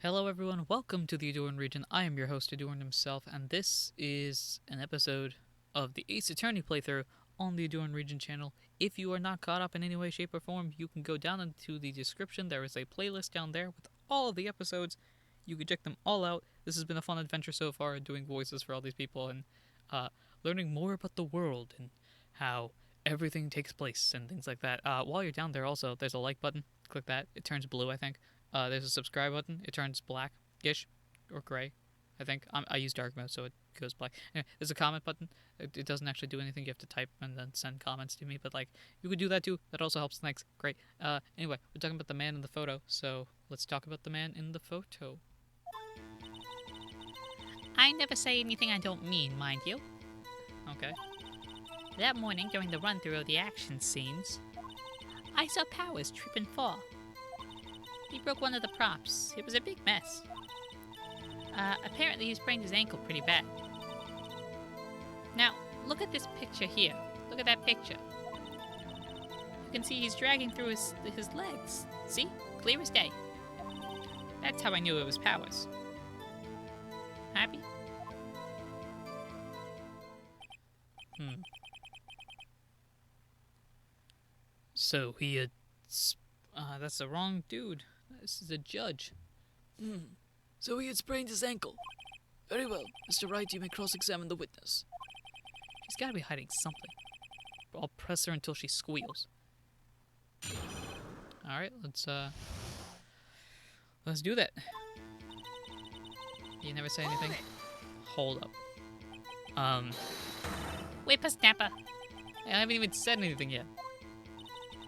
Hello everyone, welcome to the Ahdurin region. I am your host, Ahdurin himself, and this is an episode of the Ace Attorney playthrough on the Ahdurin region channel. If you are not caught up in any way, shape, or form, you can go down into the description. There is a playlist down there with all of the episodes. You can check them all out. This has been a fun adventure so far, doing voices for all these people and learning more about the world and how everything takes place and things like that. While you're down there also, there's a like button. Click that. It turns blue, I think. There's a subscribe button. It turns black-ish or gray, I think. I use dark mode, so it goes black. Anyway, there's a comment button. It doesn't actually do anything. You have to type and then send comments to me. But, you could do that too. That also helps. Thanks. Great. Anyway, we're talking about the man in the photo. So let's talk about the man in the photo. I never say anything I don't mean, mind you. Okay. That morning, during the run-through of the action scenes, I saw Powers trip and fall. He broke one of the props. It was a big mess. Apparently he sprained his ankle pretty bad. Now, look at this picture here. Look at that picture. You can see he's dragging through his legs. See? Clear as day. That's how I knew it was Powers. Happy? So he had... that's the wrong dude. This is a judge. So he had sprained his ankle. Very well. Mr. Wright, you may cross-examine the witness. She's gotta be hiding something. I'll press her until she squeals. Alright, let's do that. You never say anything? Hold up. Whippersnapper. I haven't even said anything yet.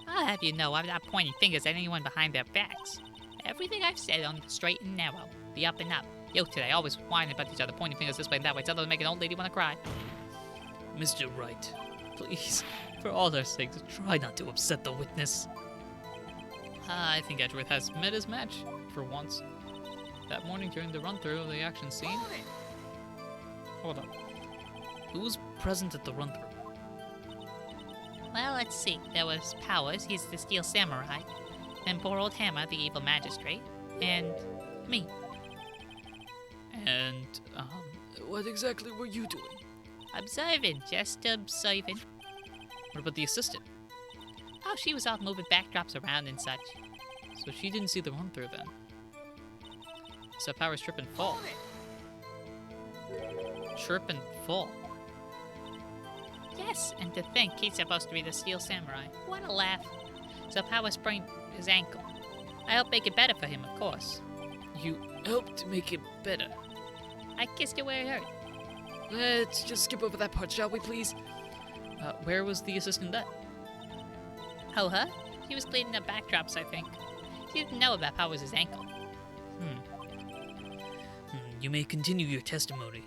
I'll have you know I'm not pointing fingers at anyone behind their backs. Everything I've said on the straight and narrow, the up and up. You today always whining about each other, pointing fingers this way and that way. It's other than making an old lady want to cry. Mr. Wright, please, for all our sakes, try not to upset the witness. I think Edgeworth has met his match, for once. That morning during the run-through of the action scene... Hold up. Who was present at the run-through? Well, let's see. There was Powers, he's the Steel Samurai. Then poor old Hammer, the evil magistrate. And me. And, What exactly were you doing? Observing, just observing. what about the assistant? Oh, she was off moving backdrops around and such. So she didn't see the run-through then. So Powers trip and fall. Trip and fall. Yes, and to think he's supposed to be the Steel Samurai. What a laugh. So Powers sprained his ankle. I helped make it better for him, of course. You helped to make it better. I kissed it where it hurt. Let's just skip over that part, shall we, please? Where was the assistant at? Oh, her? She was cleaning up backdrops, I think. She didn't know about Powers' ankle. You may continue your testimony.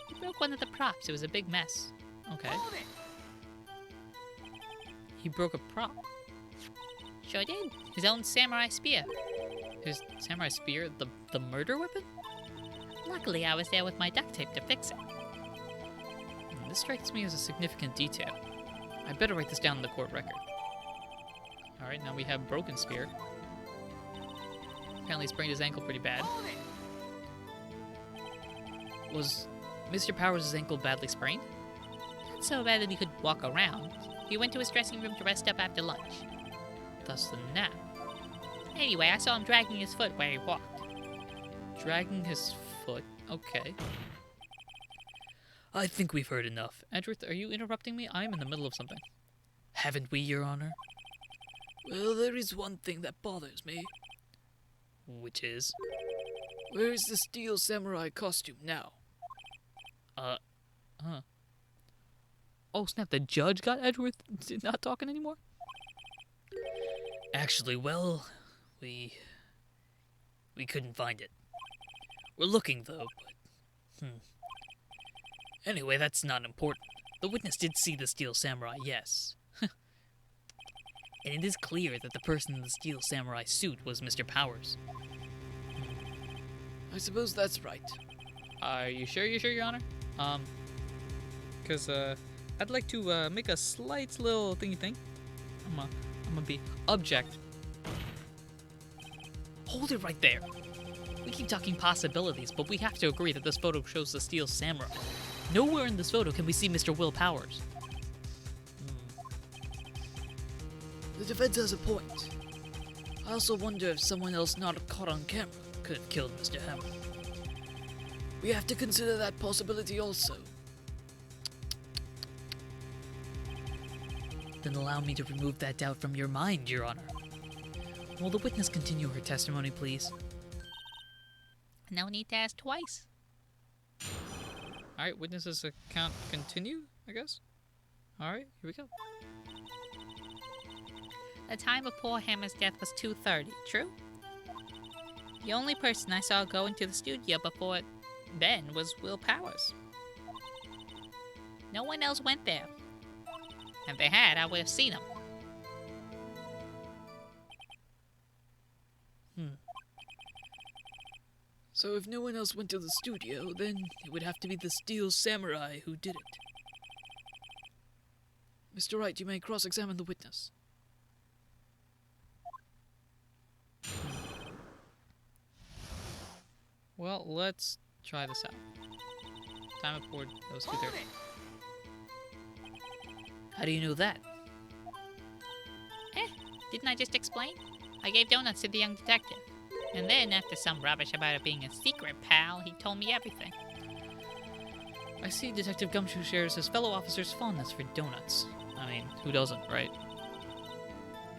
He broke one of the props. It was a big mess. Okay. He broke a prop. Sure did. His own samurai spear. His samurai spear? The murder weapon? Luckily, I was there with my duct tape to fix it. This strikes me as a significant detail. I better write this down in the court record. Alright, now we have broken spear. Apparently sprained his ankle pretty bad. Was Mr. Powers' ankle badly sprained? Not so bad that he could walk around. He went to his dressing room to rest up after lunch. Thus the nap. Anyway, I saw him dragging his foot where he walked. Dragging his foot. Okay. I think we've heard enough. Edgeworth, are you interrupting me? I'm in the middle of something. Haven't we, Your Honor? Well, there is one thing that bothers me. Which is? Where is the Steel Samurai costume now? Oh, snap, the judge got Edgeworth not talking anymore? Actually, well, we couldn't find it. We're looking, though, but... Anyway, that's not important. The witness did see the Steel Samurai, yes. And it is clear that the person in the Steel Samurai suit was Mr. Powers. I suppose that's right. Are you sure, Your Honor? Because, I'd like to, make a slight little thingy thing. I'm gonna be object. Hold it right there. We keep talking possibilities, but we have to agree that this photo shows the Steel Samurai. Nowhere in this photo can we see Mr. Will Powers. The defense has a point. I also wonder if someone else not caught on camera could have killed Mr. Hammer. We have to consider that possibility also. Then allow me to remove that doubt from your mind, Your Honor. Will the witness continue her testimony, please? No need to ask twice. Alright, witness's account continue, I guess? Alright, here we go. The time of poor Hammer's death was 2:30, true? The only person I saw go into the studio before then was Will Powers. No one else went there. If they had, I would have seen him. So if no one else went to the studio, then it would have to be the Steel Samurai who did it. Mr. Wright, you may cross-examine the witness. Well, let's try this out. Time of board, that was 2:30. How do you know that? Didn't I just explain? I gave donuts to the young detective. And then, after some rubbish about it being a secret, pal, he told me everything. I see Detective Gumshoe shares his fellow officer's fondness for donuts. I mean, who doesn't, right?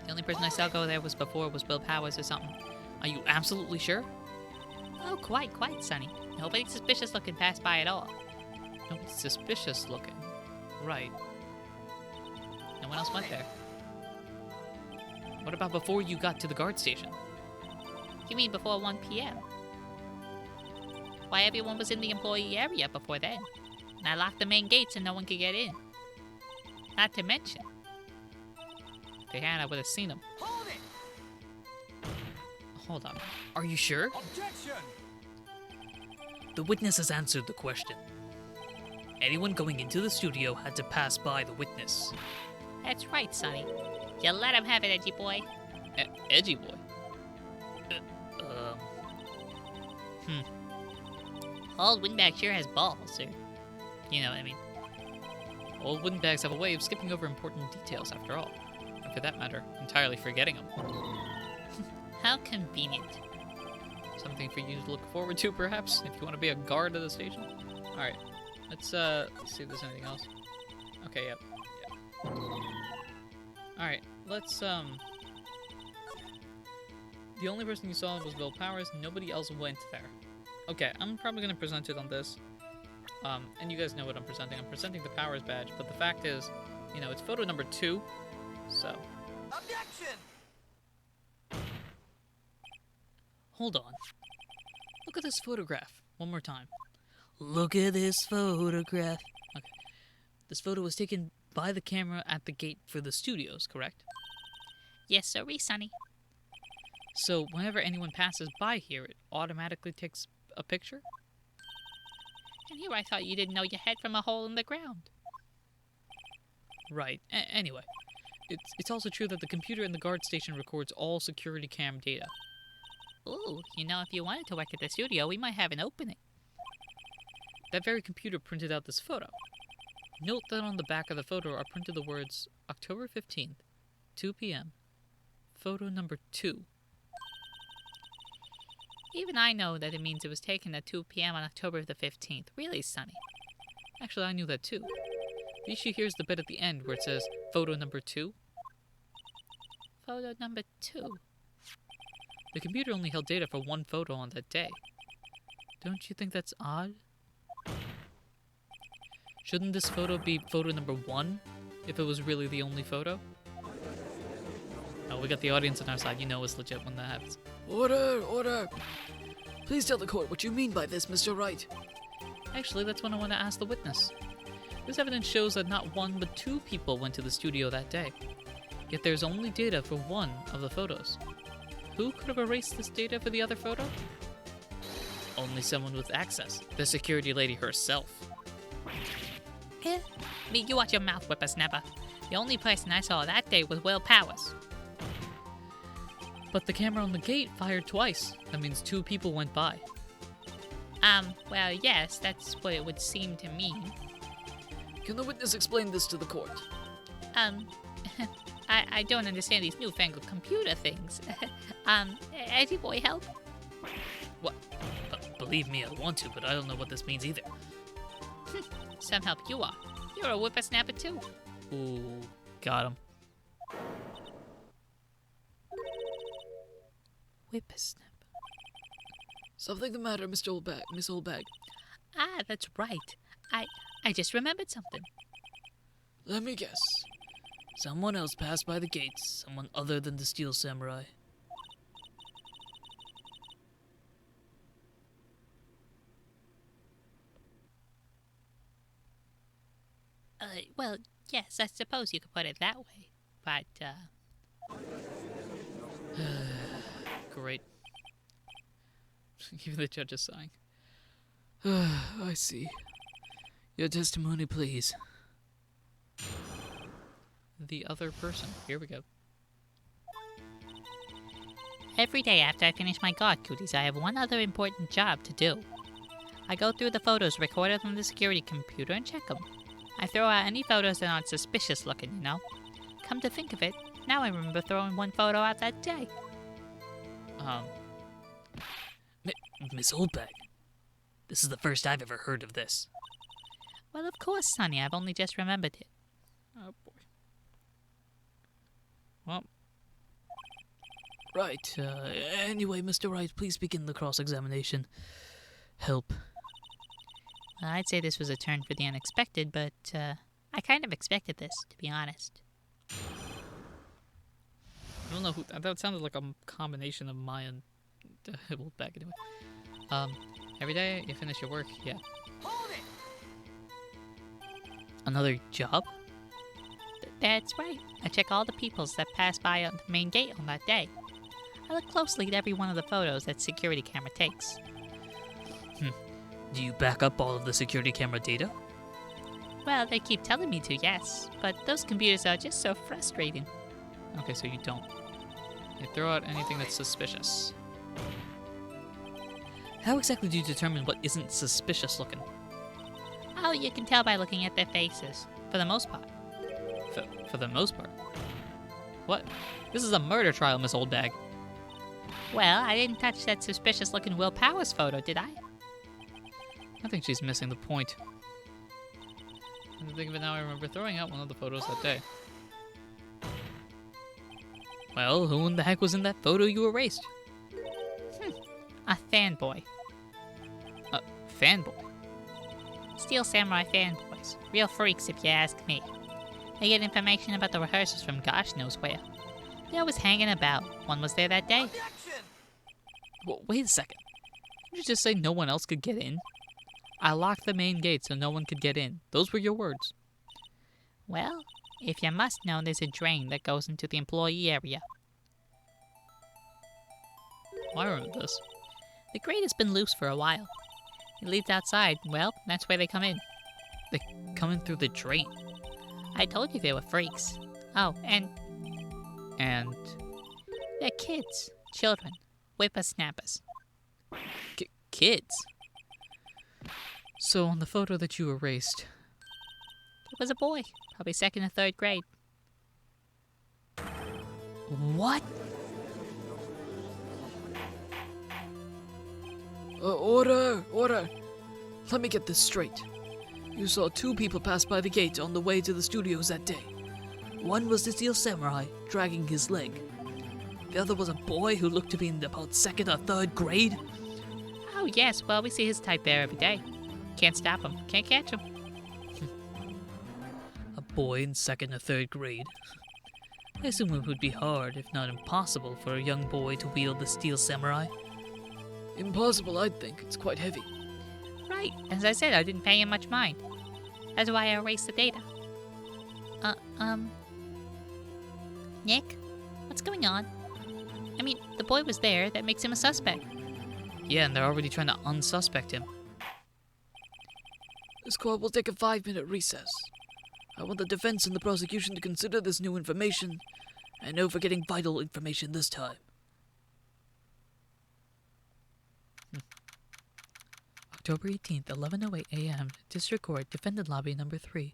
The only person I saw go there was Will Powers or something. Are you absolutely sure? Oh, quite, Sonny. Nobody suspicious looking passed by at all. Nobody's suspicious looking. Right. No one else went there. What about before you got to the guard station? You mean before 1 p.m.? Why, everyone was in the employee area before then. And I locked the main gates and no one could get in. Not to mention, If they had, I would have seen them. Hold on. Are you sure? Objection! The witness has answered the question. Anyone going into the studio had to pass by the witness. that's right, Sonny. You let him have it, edgy boy. Edgy boy? Old Windbag sure has balls, sir. You know what I mean. Old wooden bags have a way of skipping over important details, after all. And for that matter, entirely forgetting them. How convenient. Something for you to look forward to, perhaps, if you want to be a guard of the station. Alright, let's see if there's anything else. Okay, yep. Alright, let's, The only person you saw was Will Powers, nobody else went there. Okay, I'm probably gonna present it on this. And you guys know what I'm presenting. I'm presenting the Powers badge, but the fact is, you know, it's photo number 2, so... Objection! Hold on. Look at this photograph. One more time. Look at this photograph. Okay. This photo was taken by the camera at the gate for the studios, correct? Yes, sirree, Sonny. So whenever anyone passes by here, it automatically takes a picture? And here I thought you didn't know your head from a hole in the ground. Right. Anyway, it's also true that the computer in the guard station records all security cam data. Ooh, you know, if you wanted to work at the studio, we might have an opening. That very computer printed out this photo. Note that on the back of the photo are printed the words October 15th, 2 p.m. Photo number 2. Even I know that it means it was taken at 2 p.m. on October the 15th. Really, Sonny? Actually, I knew that too. The issue here is the bit at the end where it says photo number 2. Photo number 2. The computer only held data for one photo on that day. Don't you think that's odd? Shouldn't this photo be photo number 1 if it was really the only photo? Oh, we got the audience on our side. You know it's legit when that happens. Order! Order! Please tell the court what you mean by this, Mr. Wright. Actually, that's what I want to ask the witness. This evidence shows that not 1 but 2 people went to the studio that day. Yet there's only data for 1 of the photos. Who could have erased this data for the other photo? Only someone with access. The security lady herself. Me, you watch your mouth, whippersnapper. The only person I saw that day was Will Powers. But the camera on the gate fired twice. That means 2 people went by. Well, yes, that's what it would seem to mean. Can the witness explain this to the court? I don't understand these newfangled computer things. Any boy help? What? Believe me, I want to, but I don't know what this means either. Some help you are. You're a whippersnapper too. Ooh, got him. Whippersnapper. Something the matter, Mr. Oldbag, Miss Oldbag? Ah, that's right. I just remembered something. Let me guess. Someone else passed by the gates. Someone other than the Steel Samurai. Well, yes, I suppose you could put it that way. But, Great. Even the judge is sighing. I see. Your testimony, please. The other person. Here we go. every day after I finish my guard duties, I have one other important job to do. I go through the photos recorded on the security computer and check them. I throw out any photos that aren't suspicious looking, you know? Come to think of it, now I remember throwing one photo out that day. Miss Oldbag, this is the first I've ever heard of this. Well, of course, Sonny, I've only just remembered it. Oh, boy. Well, Right, anyway, Mr. Wright, please begin the cross-examination. Help. Well, I'd say this was a turn for the unexpected, but I kind of expected this, to be honest. I don't know who... That sounded like a combination of Maya and Oldbag, anyway. Every day you finish your work, yeah. Another job? That's right. I check all the peoples that pass by on the main gate on that day. I look closely at every one of the photos that security camera takes. Do you back up all of the security camera data? Well, they keep telling me to, yes, but those computers are just so frustrating. Okay, so you don't. You throw out anything that's suspicious. How exactly do you determine what isn't suspicious looking? Oh, you can tell by looking at their faces, for the most part. For the most part. What? This is a murder trial, Miss Oldbag. Well, I didn't touch that suspicious-looking Will Powers photo, did I? I think she's missing the point. When I think of it now, I remember throwing out one of the photos that day. Well, who in the heck was in that photo you erased? A fanboy. A fanboy? Steel Samurai fanboys. Real freaks, if you ask me. They get information about the rehearsals from gosh knows where. They're always hanging about. One was there that day. Well, wait a second. Did you just say no one else could get in? I locked the main gate so no one could get in. Those were your words. Well, if you must know, there's a drain that goes into the employee area. Well, I remember this. The grate has been loose for a while. It leads outside. Well, that's where they come in. They come in through the drain. I told you they were freaks. Oh, and And... they're kids. Children. Whippersnappers. kids? So on the photo that you erased... It was a boy. Probably second or third grade. What? Order! Order! Let me get this straight. You saw two people pass by the gate on the way to the studios that day. One was the Steel Samurai, dragging his leg. The other was a boy who looked to be in about second or third grade. Oh, yes. Well, we see his type there every day. Can't stop him. Can't catch him. A boy in second or third grade. I assume it would be hard, if not impossible, for a young boy to wield the Steel Samurai. Impossible, I'd think. It's quite heavy. Right. As I said, I didn't pay him much mind. That's why I erased the data. Nick? What's going on? I mean, the boy was there. That makes him a suspect. Yeah, and they're already trying to unsuspect him. This court will take a 5-minute recess. I want the defense and the prosecution to consider this new information, and no forgetting vital information this time. October 18th, 11:08 a.m. District Court, Defendant Lobby number 3.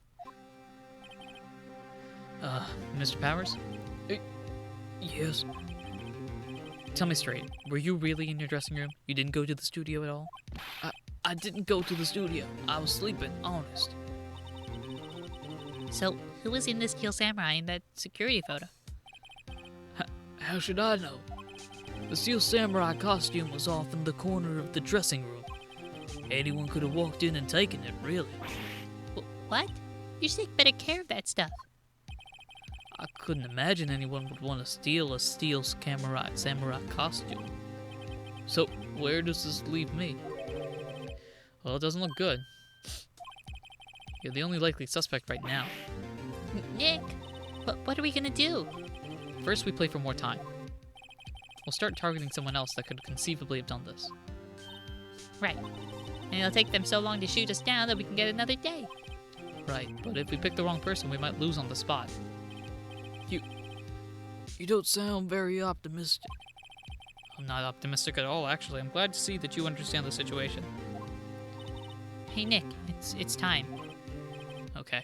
Mr. Powers? Yes. Tell me straight, were you really in your dressing room? You didn't go to the studio at all? I didn't go to the studio. I was sleeping, honest. So, who was in the Steel Samurai in that security photo? How should I know? The Steel Samurai costume was off in the corner of the dressing room. Anyone could have walked in and taken it, really. What? You should take better care of that stuff. I couldn't imagine anyone would want to steal a Steel Samurai costume. So, where does this leave me? Well, it doesn't look good. You're the only likely suspect right now. Nick, what are we gonna do? First, we play for more time. We'll start targeting someone else that could conceivably have done this. Right. And it'll take them so long to shoot us down that we can get another day. Right, but if we pick the wrong person, we might lose on the spot. You don't sound very optimistic. I'm not optimistic at all, actually. I'm glad to see that you understand the situation. Hey Nick, it's time. Okay.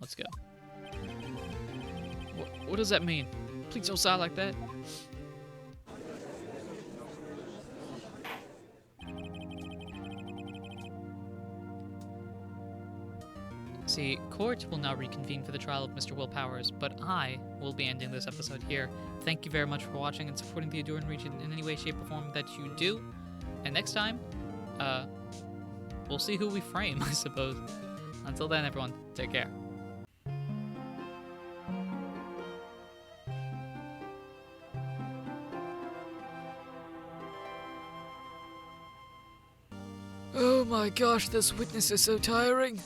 Let's go. What does that mean? Please don't sigh like that. See, court will now reconvene for the trial of Mr. Will Powers, but I will be ending this episode here. Thank you very much for watching and supporting the Ahdurin region in any way, shape, or form that you do. And next time, we'll see who we frame, I suppose. Until then, everyone, take care. Oh my gosh, this witness is so tiring.